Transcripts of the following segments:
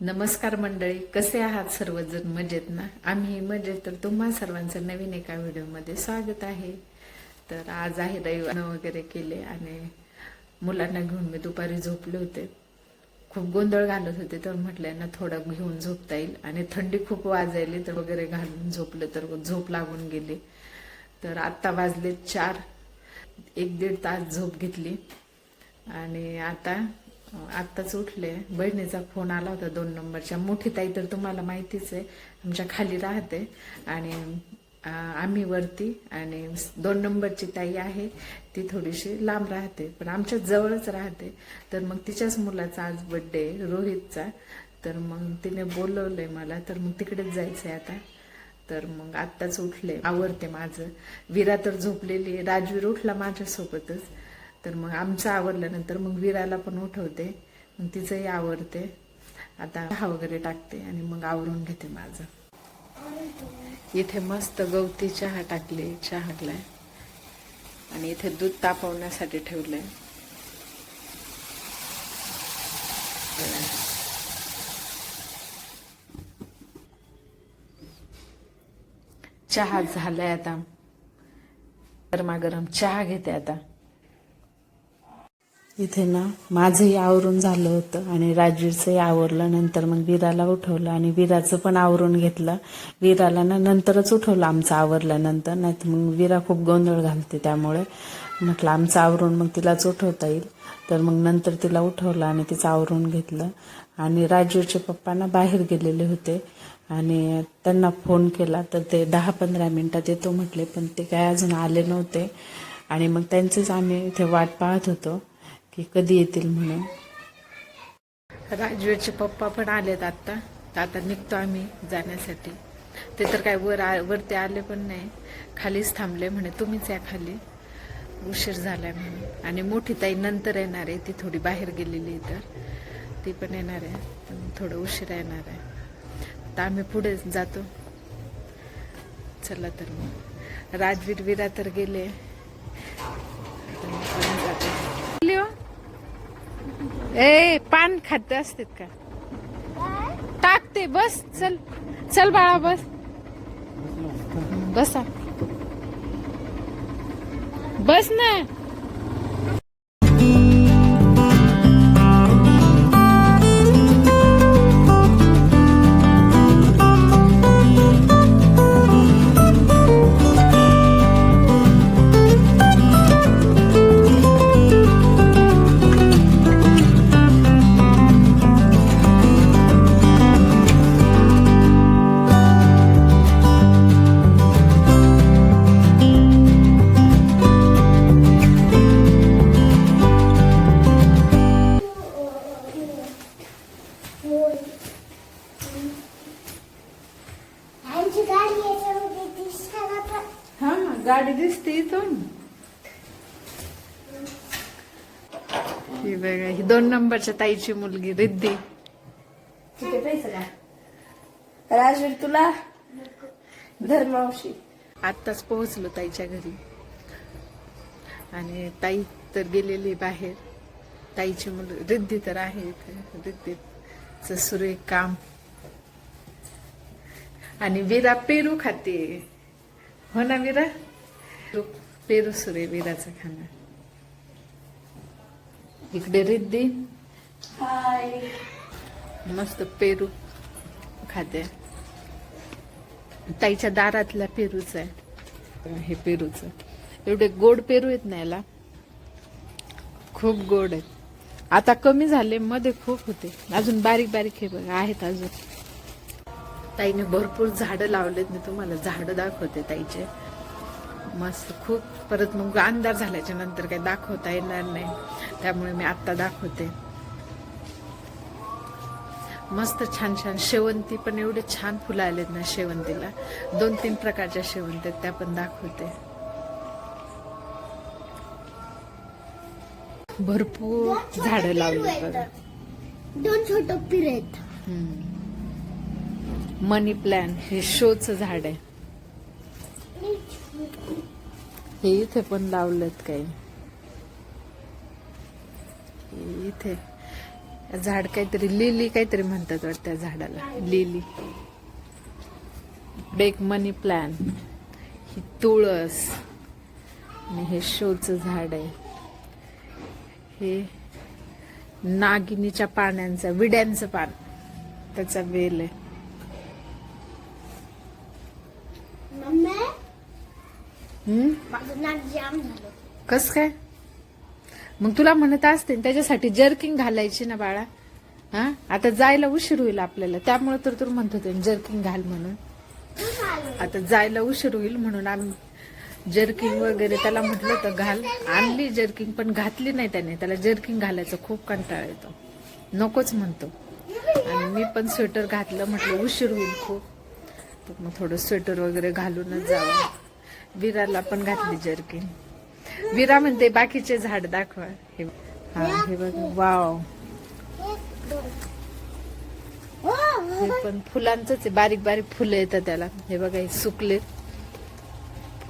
नमस्कार मंडळी, कसे आहात सर्वजण? मजेत ना? आम्ही मजेत. तर तुम्हा सर्वांचं नवीन एका व्हिडिओमध्ये स्वागत आहे. तर आज आहे रविवार वगैरे केले आणि मुलांना घेऊन मी दुपारी झोपले होते. खूप गोंधळ घालत होते, तर म्हटलं ना थोडं घेऊन झोपता येईल आणि थंडी खूप वाजायली, तर वगैरे घालून झोपलं तर झोप लागून गेली. तर आत्ता वाजले 4. 1-1.5 तास झोप घेतली आणि आत्ताच उठले. बहिणीचा फोन आला होता 2 नंबरच्या. मोठी ताई तर तुम्हाला माहितीच आहे, आमच्या खाली राहते आणि आम्ही वरती, आणि 2 नंबरची ताई आहे ती थोडीशी लांब राहते, पण आमच्या जवळच राहते. तर मग तिच्याच मुलाचा आज बर्थडे रोहितचा, तर मग तिने बोलवलंय मला, तर मग तिकडेच जायचंय आता. तर मग आत्ताच उठले, आवरते माझं. विरा तर झोपलेली, राजवीर उठला माझ्यासोबतच. तर मग आमचं आवरल्यानंतर मग विराला पण उठवते, मग तिचंही आवरते. आता चहा वगैरे टाकते आणि मग आवरून घेते माझं. इथे मस्त गवती चहा टाकली, चहालाय, आणि इथे दूध तापवण्यासाठी ठेवलंय. चहा झालाय आता, गरमागरम चहा घेते आता. इथे ना माझंही आवरून झालं होतं आणि राजवीरचंही आवरलं. नंतर मग विराला उठवलं आणि विराचं पण आवरून घेतलं. विराला ना नंतरच उठवलं आमचं आवरल्यानंतर, नाही तर मग विरा खूप गोंधळ घालते, त्यामुळे म्हटलं आमचं आवरून मग तिलाच उठवता येईल. तर मग नंतर तिला उठवलं आणि तिचं आवरून घेतलं. आणि राजवीरचे पप्पा ना बाहेर गेलेले होते आणि त्यांना फोन केला, तर ते 10-15 मिनिटात येतो म्हटले, पण ते काय अजून आले नव्हते. आणि मग त्यांचीच आम्ही इथे वाट पाहत होतो की कधी येतील म्हणून. राजवीरचे पप्पा पण आलेत आता, तर आता निघतो आम्ही जाण्यासाठी. ते तर काय वरती आले पण नाही, खालीच थांबले. म्हणे तुम्हीच या खाली, उशीर झालाय म्हणून. आणि मोठी ताई नंतर येणार आहे, ती थोडी बाहेर गेलेली, तर ती पण येणार आहे, पण थोडं उशीर येणार आहे. तर आम्ही पुढे जातो. चला तर मग. राजवीर विरा तर गेले, ए पान खात असतात का? टाकते, बस. चल चल बाळा, बस. बसा, बस ना. गाडी दिसते इथून. ही बघा, ही 2 नंबरच्या ताईची मुलगी रिद्धी. राजवीर तुला धर्मावशी. आत्ताच पोहोचलो ताईच्या घरी आणि ताई तर गेलेली बाहेर. ताईची मुलगी रिद्धी तर आहे इथे. रिद्धीचं सुरेख काम. आणि विरा पेरू खाते, हो ना विरा? पेरू सुरे विराचं खाणं. इकडे रिद्धी हाय, मस्त पेरू खाते. ताईच्या दारातल्या पेरूच आहे हे. पेरूच एवढे गोड पेरू आहेत ना, याला खूप गोड आहेत. आता कमी झाले, मध्ये खूप होते, अजून बारीक बारीक हे बघा आहेत अजून. ताईने भरपूर झाडं लावलेत, मी तुम्हाला झाडं दाखवते ताईचे. मस्त खूप. परत मग अंधार झाल्याच्या नंतर काही दाखवता येणार नाही, त्यामुळे मी आत्ता दाखवते. मस्त छान छान शेवंती पण, एवढे छान फुलं आलेत ना शेवंतीला. 2-3 प्रकारच्या शेवंती आहेत, त्या पण दाखवते. भरपूर झाडं लावली बघा. 2 छोटे पिरे आहेत. मनी प्लॅन्ट हे शोचं झाड आहे. हे इथे पण लावलेत काही. इथे झाड काहीतरी लिली काहीतरी म्हणतात वाटतं त्या झाडाला, लिली. एक मनी प्लॅन, ही तुळस, आणि हे शोचं झाड आहे. हे नागिनीच्या पानांचं, विड्यांचं पान, त्याचा वेल आहे. माझं नाक जाम झालं. कस काय? मग तुला म्हणत असते ना, त्याच्यासाठी जर्किंग घालायची ना बाळा. हा, आता जायला उशीर होईल आपल्याला, त्यामुळे तर तुला म्हणत होते जर्किंग घाल म्हणून. आता जायला उशीर होईल म्हणून आम्ही जर्किंग वगैरे त्याला म्हटलं तर घाल. आणली जर्किंग पण घातली नाही त्याने. त्याला जर्किंग घालायचं खूप कंटाळा येतो, नकोच म्हणतो. आणि मी पण स्वेटर घातलं, म्हटलं उशीर होईल खूप, तर मग थोडं स्वेटर वगैरे घालूनच जावं. विराला पण घातली जर्किंग. विरा म्हणते बाकीचे झाड दाखवा. हे बघा, वाव, हे पण फुलांचंच आहे, बारीक बारीक फुलं येतात त्याला. हे बघा, हे सुकले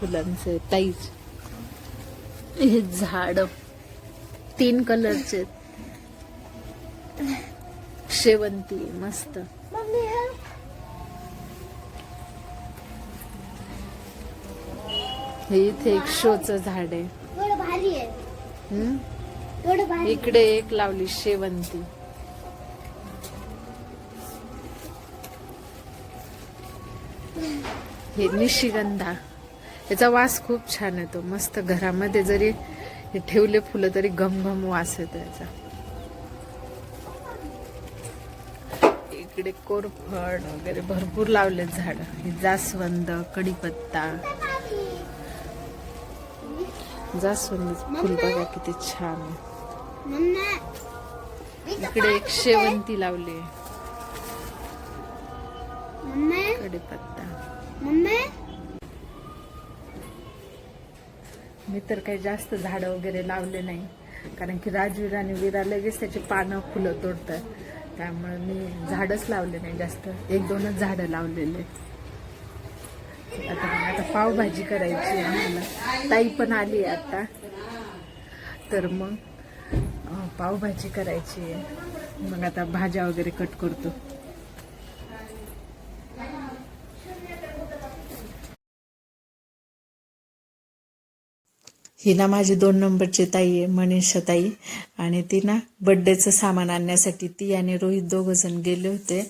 फुलांचे ताईच. हे झाड 3 कलरचे, शेवंती मस्त. हे इथे एक शोचं झाड आहे. थोडं भारी आहे. थोडं भारी. इकडे एक लावली शेवंती. हे निशिगंधा, याचा वास खूप छान येतो, मस्त. घरामध्ये जरी हे ठेवले फुलं तरी घमघम वास येतो याचा. इकडे कोरफड वगैरे भरपूर लावले झाड. हे जास्वंद, कढीपत्ता. जास्वंदीचं फुल बघा किती छान आहे. इकडे एक शेवंती लावली, कढीपत्ता. मी तर काही जास्त झाड वगैरे लावले नाही, कारण की राजवीर आणि विरा लगेच त्याची पानं फुलं तोडतात, त्यामुळे मी झाडच लावले नाही जास्त. 1-2च झाडं लावलेले. आता पावभाजी करायची आम्हाला. ताई पण आली आता, तर मग पावभाजी करायची आहे. मग आता भाज्या वगैरे कट करतो. ही ना माझी 2 नंबरची ताई आहे, मनीषा ताई. आणि ती ना बर्थडेचं सामान आणण्यासाठी ती आणि रोहित 2 जण गेले होते.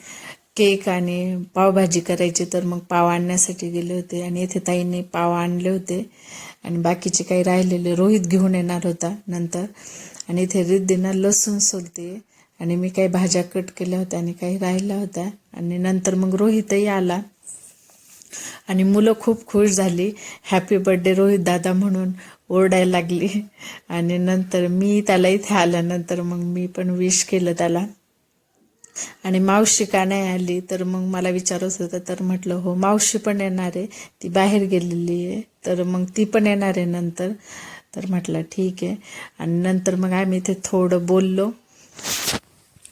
केक आणि पावभाजी करायची, तर मग पाव आणण्यासाठी गेले होते. आणि इथे ताईने पाव आणले होते आणि बाकीचे काही राहिलेले रोहित घेऊन येणार होता नंतर. आणि इथे रिद्धीना लसूण सोलते आणि मी काही भाज्या कट केल्या होत्या आणि काही राहिल्या होत्या. आणि नंतर मग रोहितही आला आणि मुलं खूप खुश झाली. हॅपी बर्थडे रोहित दादा म्हणून ओरडायला लागली. आणि नंतर मी त्याला इथे आल्यानंतर मग मी पण विश केलं त्याला. आणि मावशी का नाही आली तर मग मला विचारत होतं, तर म्हटलं हो मावशी पण येणार आहे, ती बाहेर गेलेली आहे, तर मग ती पण येणार आहे नंतर. तर म्हटलं ठीक आहे. आणि नंतर मग आम्ही इथे थोडं बोललो.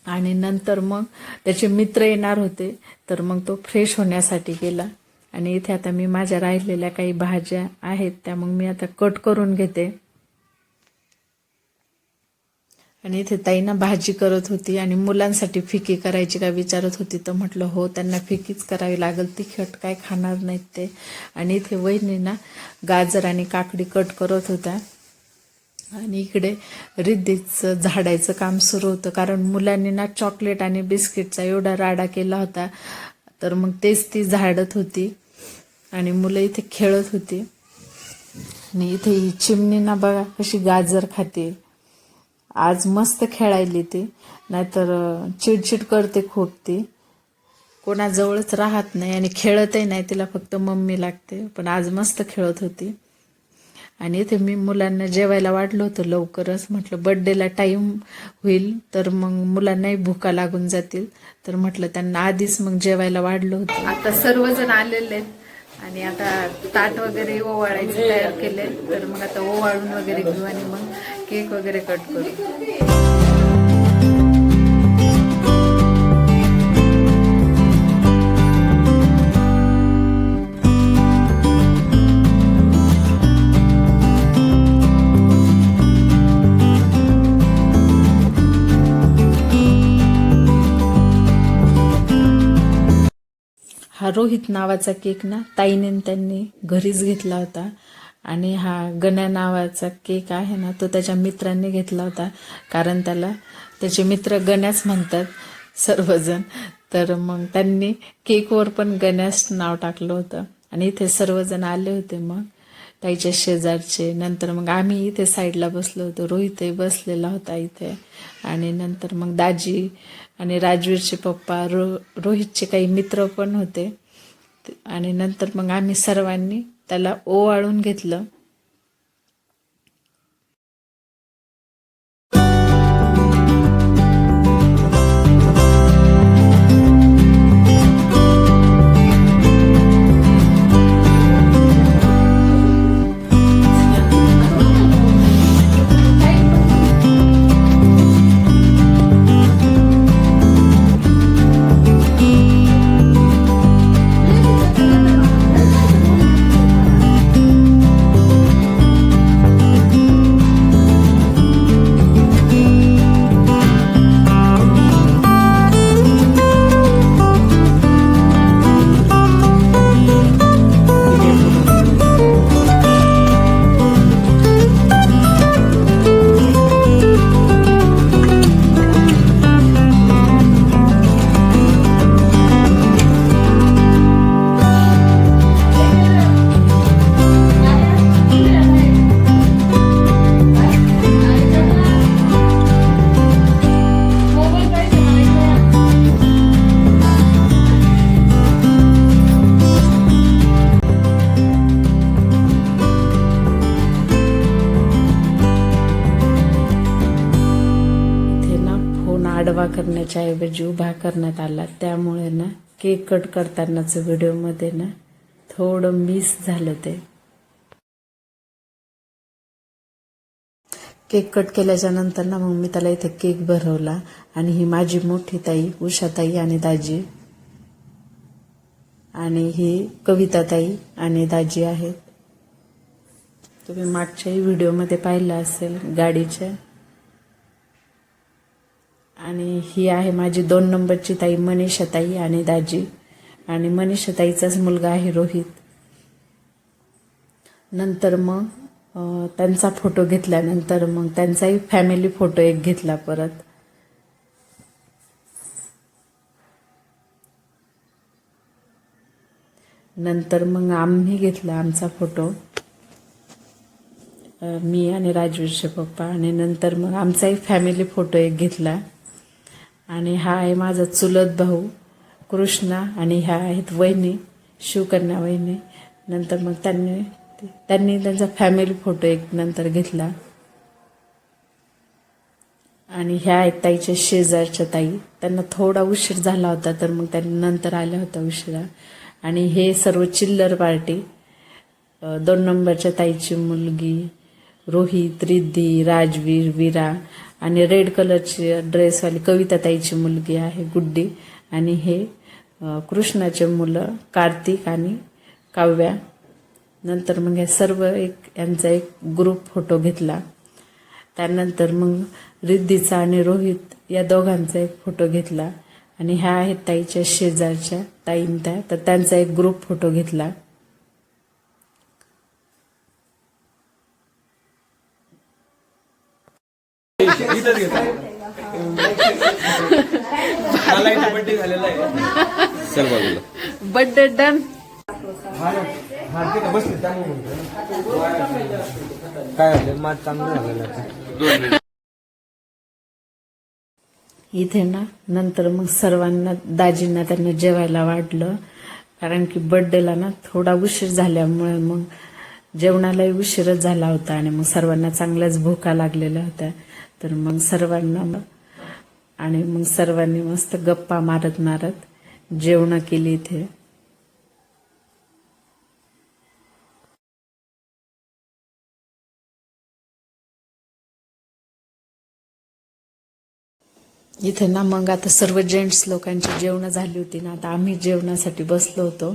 आणि नंतर मग त्याचे मित्र येणार होते, तर मग तो फ्रेश होण्यासाठी गेला. आणि इथे आता मी माझ्या राहिलेल्या काही भाज्या आहेत त्या मग मी आता कट करून घेते. आणि इथे ताईना भाजी करत होती आणि मुलांसाठी फिकी करायची का विचारत होती, तर म्हटलं हो त्यांना फिकीच करावी लागेल, तिखट काय खाणार नाहीत ते. आणि इथे वहिनीना गाजर आणि काकडी कट करत होत्या. आणि इकडे रिद्धीचं झाडायचं काम सुरू होतं, कारण मुलांनी ना चॉकलेट आणि बिस्किटचा एवढा राडा केला होता, तर मग तेच ती झाडत होती आणि मुलं इथे खेळत होती. आणि इथे ही चिमणी ना बघा कशी गाजर खाते. आज मस्त खेळायली ती, नाहीतर चिडचिड करते खूप. ती कोणाजवळच राहत नाही आणि खेळतही नाही, तिला फक्त मम्मी लागते. पण आज मस्त खेळत होती. आणि इथे मी मुलांना जेवायला वाढलं होतं लवकरच, म्हटलं बर्थडेला टाईम होईल तर मग मुलांनाही भुका लागून जातील, तर म्हटलं त्यांना आधीच मग जेवायला वाढलं होतं. आता सर्वजण आलेले आहेत आणि आता ताट वगैरे ओवाळायचे तयार केले, तर मग आता ओवाळून वगैरे घेऊ आणि मग केक वगैरे कट करू. हा रोहित नावाचा केक ना ताईने त्यांनी घरीच घेतला होता आणि हा गण्या नावाचा केक आहे ना तो त्याच्या मित्रांनी घेतला होता, कारण त्याला त्याचे मित्र गण्याच म्हणतात सर्वजण. तर मग त्यांनी केकवर पण गण्यास नाव टाकलं होतं आणि इथे सर्वजण आले होते, मग ताईच्या शेजारचे. नंतर मग आम्ही इथे साईडला बसलो होतो, रोहितही बसलेला होता इथे. आणि नंतर मग दाजी आणि राजवीरचे पप्पा, रोहितचे काही मित्र पण होते. आणि नंतर मग आम्ही सर्वांनी त्याला ओवाळून घेतलं. आडवा करण्याच्या ऐवजी उभा करण्यात आला, त्यामुळे ना केक कट करतानाच व्हिडिओमध्ये ना थोडं मिस झालं. ते केक कट केल्याच्या नंतर ना मग मी त्याला इथे केक भरवला. आणि ही माझी मोठी ताई उषाताई आणि दाजी, आणि ही कविताताई आणि दाजी आहेत. तुम्ही मागच्याही व्हिडिओमध्ये पाहिलं असेल गाडीच्या. आणि ही आहे माझी 2 नंबरची ताई मनीषाताई आणि दाजी, आणि मनीषाताईचाच मुलगा आहे रोहित. नंतर मग त्यांचा फोटो घेतल्यानंतर मग त्यांचाही फॅमिली फोटो एक घेतला परत. नंतर मग आम्ही घेतला आमचा फोटो, मी आणि राजवीरचे पप्पा. आणि नंतर मग आमचाही फॅमिली फोटो एक घेतला. आणि हा आहे माझा चुलत भाऊ कृष्णा, आणि ह्या आहेत वहिनी शिवकन्या वहिनी. नंतर मग त्यांनी त्यांचा फॅमिली फोटो एक नंतर घेतला. आणि ह्या आहेत ताईच्या शेजारच्या ताई, त्यांना थोडा उशीर झाला होता तर मग त्यांनी नंतर आल्या होत्या उशिरा. आणि हे सर्व चिल्लर पार्टी, 2 नंबरच्या ताईची मुलगी रोहित, रिद्धी, राजवीर, विरा, आणि रेड कलरची ड्रेसवाली कविता ताईची मुलगी आहे गुड्डी. आणि हे कृष्णाचे मुलं कार्तिक आणि काव्या. नंतर मग हे सर्व यांचा एक ग्रुप फोटो घेतला. त्यानंतर मग रिद्धीचा आणि रोहित या दोघांचा एक फोटो घेतला. आणि ह्या आहेत ताईच्या शेजारच्या ताईन त्या, तर त्यांचा एक ग्रुप फोटो घेतला. Birthday done. इथे ना नंतर मग सर्वांना दाजींना त्यांना जेवायला वाढलं, कारण की बर्थडेला ना थोडा उशीर झाल्यामुळे मग जेवणालाही उशीरच झाला होता. आणि मग सर्वांना चांगल्याच भूका लागलेल्या होत्या. तर मग सर्वांनी मस्त गप्पा मारत मारत जेवण केली इथे. इथे ना मग आता सर्व जेंट्स लोकांची जेवणं झाली होती ना, आता आम्ही जेवणासाठी बसलो होतो.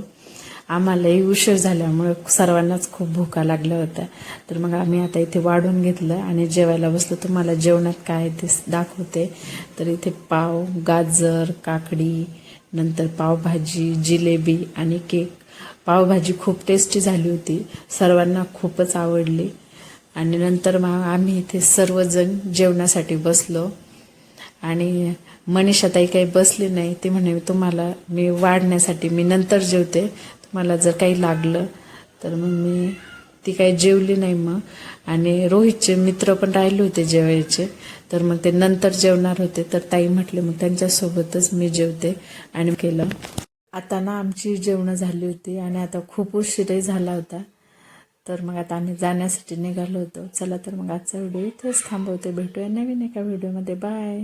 आम्हालाही उशीर झाल्यामुळे सर्वांनाच खूप भुका लागल्या होत्या. तर मग आम्ही आता इथे वाढून घेतलं आणि जेवायला बसलो. तुम्हाला जेवणात काय ते दाखवते. तर इथे पाव, गाजर, काकडी, नंतर पावभाजी, जिलेबी आणि केक. पावभाजी खूप टेस्टी झाली होती, सर्वांना खूपच आवडली. आणि नंतर मग आम्ही इथे सर्वजण जेवणासाठी बसलो आणि मनीषाताई काही बसली नाही. ती म्हणे तुम्हाला मी वाढण्यासाठी मी नंतर जेवते, तुम्हाला जर काही लागलं तर. मग ती काही जेवली नाही मग. आणि रोहितचे मित्र पण राहिले होते जेवायचे, तर मग ते नंतर जेवणार होते. तर ताई म्हटले मग त्यांच्यासोबतच मी जेवते आणि केलं. आता ना आमची जेवणं झाली होती आणि आता खूप उशीरही झाला होता. तर मग आता आम्ही जाण्यासाठी निघालो होतो. चला तर मग आजचा व्हिडिओ इथेच थांबवते. भेटूया नवीन एका व्हिडिओमध्ये. बाय.